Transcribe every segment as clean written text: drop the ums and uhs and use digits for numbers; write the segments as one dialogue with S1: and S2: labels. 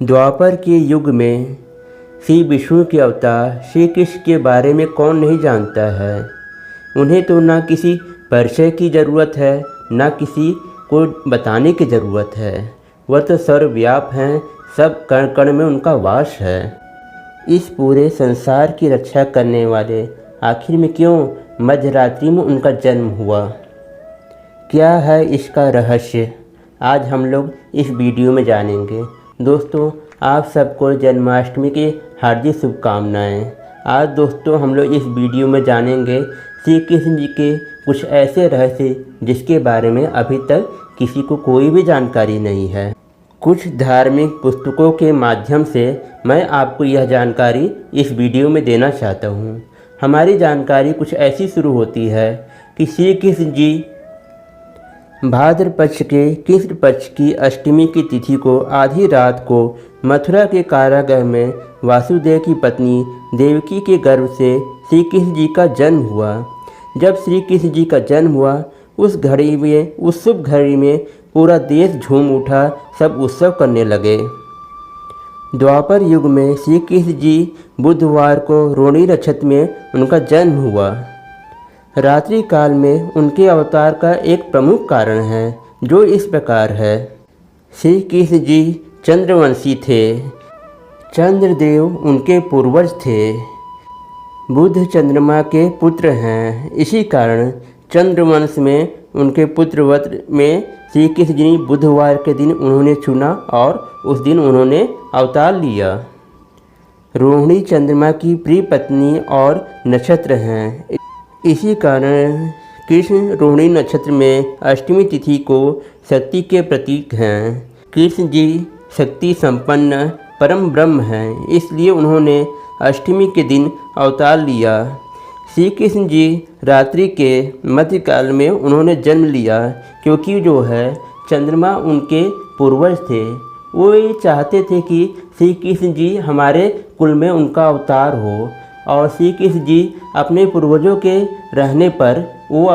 S1: द्वापर के युग में श्री विष्णु के अवतार श्री कृष्ण के बारे में कौन नहीं जानता है। उन्हें तो ना किसी परिचय की ज़रूरत है, ना किसी को बताने की ज़रूरत है। वह तो सर्वव्यापी हैं, सब कण कण में उनका वास है। इस पूरे संसार की रक्षा करने वाले आखिर में क्यों मध्यरात्रि में उनका जन्म हुआ? क्या है इसका रहस्य? आज हम लोग इस वीडियो में जानेंगे। दोस्तों, आप सबको जन्माष्टमी की हार्दिक शुभकामनाएँ। आज दोस्तों हम लोग इस वीडियो में जानेंगे श्री कृष्ण जी के कुछ ऐसे रहस्य जिसके बारे में अभी तक किसी को कोई भी जानकारी नहीं है। कुछ धार्मिक पुस्तकों के माध्यम से मैं आपको यह जानकारी इस वीडियो में देना चाहता हूँ। हमारी जानकारी कुछ ऐसी शुरू होती है कि श्री कृष्ण जी भाद्र पक्ष के कृष्ण पक्ष की अष्टमी की तिथि को आधी रात को मथुरा के कारागृह में वासुदेव की पत्नी देवकी के गर्भ से श्री कृष्ण जी का जन्म हुआ। जब श्री कृष्ण जी का जन्म हुआ उस शुभ घड़ी में पूरा देश झूम उठा, सब उत्सव करने लगे। द्वापर युग में श्री कृष्ण जी बुधवार को रोहिणी नक्षत्र में उनका जन्म हुआ। रात्रि काल में उनके अवतार का एक प्रमुख कारण है जो इस प्रकार है। श्री कृष्ण जी चंद्रवंशी थे। चंद्रदेव उनके पूर्वज थे। बुध चंद्रमा के पुत्र हैं। इसी कारण चंद्रवंश में उनके पुत्रवत में श्री कृष्ण जी बुधवार के दिन उन्होंने चुना और उस दिन उन्होंने अवतार लिया। रोहिणी चंद्रमा की प्रिय पत्नी और नक्षत्र हैं। इसी कारण कृष्ण रोहिणी नक्षत्र में अष्टमी तिथि को शक्ति के प्रतीक हैं। कृष्ण जी शक्ति संपन्न परम ब्रह्म हैं, इसलिए उन्होंने अष्टमी के दिन अवतार लिया। श्री कृष्ण जी रात्रि के मध्यकाल में उन्होंने जन्म लिया, क्योंकि जो है चंद्रमा उनके पूर्वज थे। वो ये चाहते थे कि श्री कृष्ण जी हमारे कुल में उनका अवतार हो, और श्री कृष्ण जी अपने पूर्वजों के रहने पर वो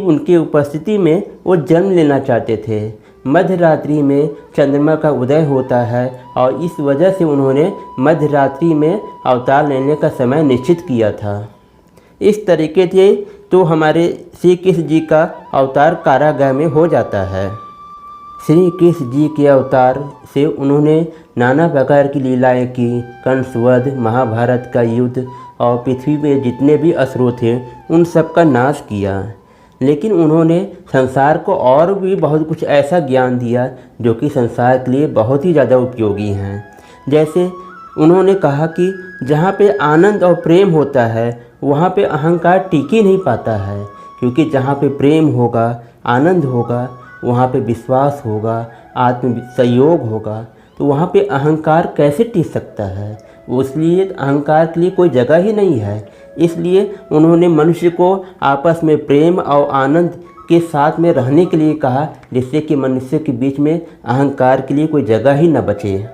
S1: उनके उपस्थिति में वो जन्म लेना चाहते थे। मध्य रात्रि में चंद्रमा का उदय होता है और इस वजह से उन्होंने मध्य रात्रि में अवतार लेने का समय निश्चित किया था। इस तरीके से तो हमारे श्री कृष्ण जी का अवतार कारागृह में हो जाता है। श्री कृष्ण जी के अवतार से उन्होंने नाना प्रकार की लीलाएं की। कंसवध, महाभारत का युद्ध और पृथ्वी में जितने भी असुर थे उन सब का नाश किया। लेकिन उन्होंने संसार को और भी बहुत कुछ ऐसा ज्ञान दिया जो कि संसार के लिए बहुत ही ज़्यादा उपयोगी हैं। जैसे उन्होंने कहा कि जहाँ पे आनंद और प्रेम होता है वहाँ पे अहंकार टिक ही नहीं पाता है, क्योंकि जहाँ पे प्रेम होगा, आनंद होगा, वहाँ पे विश्वास होगा, आत्म सहयोग होगा, तो वहाँ पे अहंकार कैसे टिक सकता है? इसलिए अहंकार के लिए कोई जगह ही नहीं है। इसलिए उन्होंने मनुष्य को आपस में प्रेम और आनंद के साथ में रहने के लिए कहा, जिससे कि मनुष्य के बीच में अहंकार के लिए कोई जगह ही न बचे।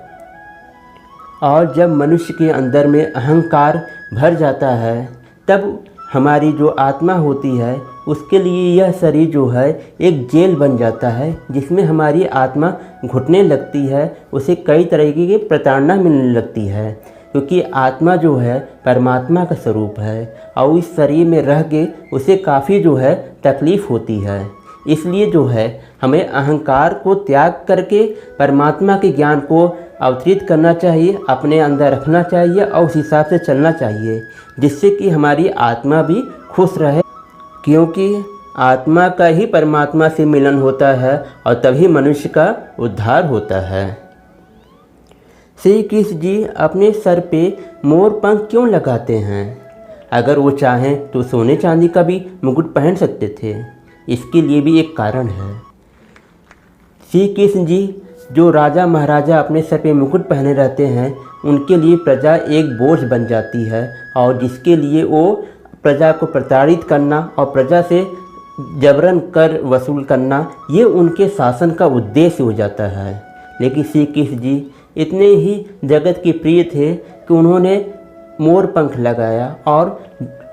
S1: और जब मनुष्य के अंदर में अहंकार भर जाता है तब हमारी जो आत्मा होती है उसके लिए यह शरीर जो है एक जेल बन जाता है, जिसमें हमारी आत्मा घुटने लगती है, उसे कई तरीके की प्रताड़ना मिलने लगती है, क्योंकि आत्मा जो है परमात्मा का स्वरूप है और इस शरीर में रह के उसे काफ़ी जो है तकलीफ़ होती है। इसलिए जो है हमें अहंकार को त्याग करके परमात्मा के ज्ञान को अवतरित करना चाहिए, अपने अंदर रखना चाहिए और उस हिसाब से चलना चाहिए, जिससे कि हमारी आत्मा भी खुश रहे, क्योंकि आत्मा का ही परमात्मा से मिलन होता है और तभी मनुष्य का उद्धार होता है। श्री कृष्ण जी अपने सर पे मोर पंख क्यों लगाते हैं? अगर वो चाहें तो सोने चांदी का भी मुकुट पहन सकते थे। इसके लिए भी एक कारण है। श्री कृष्ण जी जो राजा महाराजा अपने सर पे मुकुट पहने रहते हैं, उनके लिए प्रजा एक बोझ बन जाती है, और जिसके लिए वो प्रजा को प्रताड़ित करना और प्रजा से जबरन कर वसूल करना, ये उनके शासन का उद्देश्य हो जाता है। लेकिन श्री कृष्ण जी इतने ही जगत के प्रिय थे कि उन्होंने मोर पंख लगाया और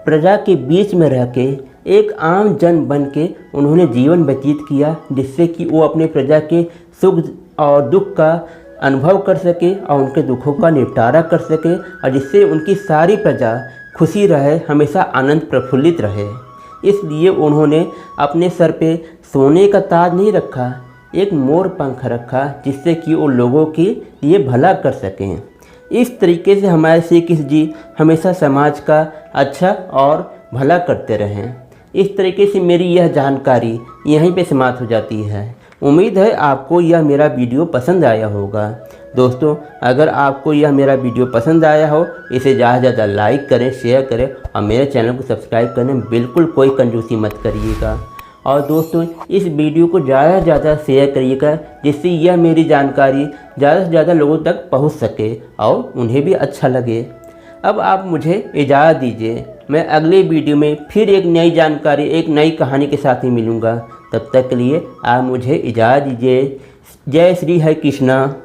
S1: प्रजा के बीच में रह के एक आम जन बन के उन्होंने जीवन व्यतीत किया, जिससे कि वो अपने प्रजा के सुख और दुख का अनुभव कर सके और उनके दुखों का निपटारा कर सके, और जिससे उनकी सारी प्रजा खुशी रहे, हमेशा आनंद प्रफुल्लित रहे। इसलिए उन्होंने अपने सर पे सोने का ताज नहीं रखा, एक मोर पंख रखा, जिससे कि वो लोगों के लिए भला कर सकें। इस तरीके से हमारे श्री कृष्ण जी हमेशा समाज का अच्छा और भला करते रहें। इस तरीके से मेरी यह जानकारी यहीं पे समाप्त हो जाती है। उम्मीद है आपको यह मेरा वीडियो पसंद आया होगा। दोस्तों, अगर आपको यह मेरा वीडियो पसंद आया हो, इसे ज़्यादा से ज़्यादा लाइक करें, शेयर करें और मेरे चैनल को सब्सक्राइब करने में बिल्कुल कोई कंजूसी मत करिएगा। और दोस्तों, इस वीडियो को ज़्यादा से ज़्यादा शेयर करिएगा, जिससे यह मेरी जानकारी ज़्यादा से ज़्यादा लोगों तक पहुंच सके और उन्हें भी अच्छा लगे। अब आप मुझे इजाज़त दीजिए, मैं अगले वीडियो में फिर एक नई जानकारी, एक नई कहानी के साथ ही मिलूँगा। तब तक के लिए आप मुझे इजाज़त दीजिए। जय श्री हरि कृष्णा।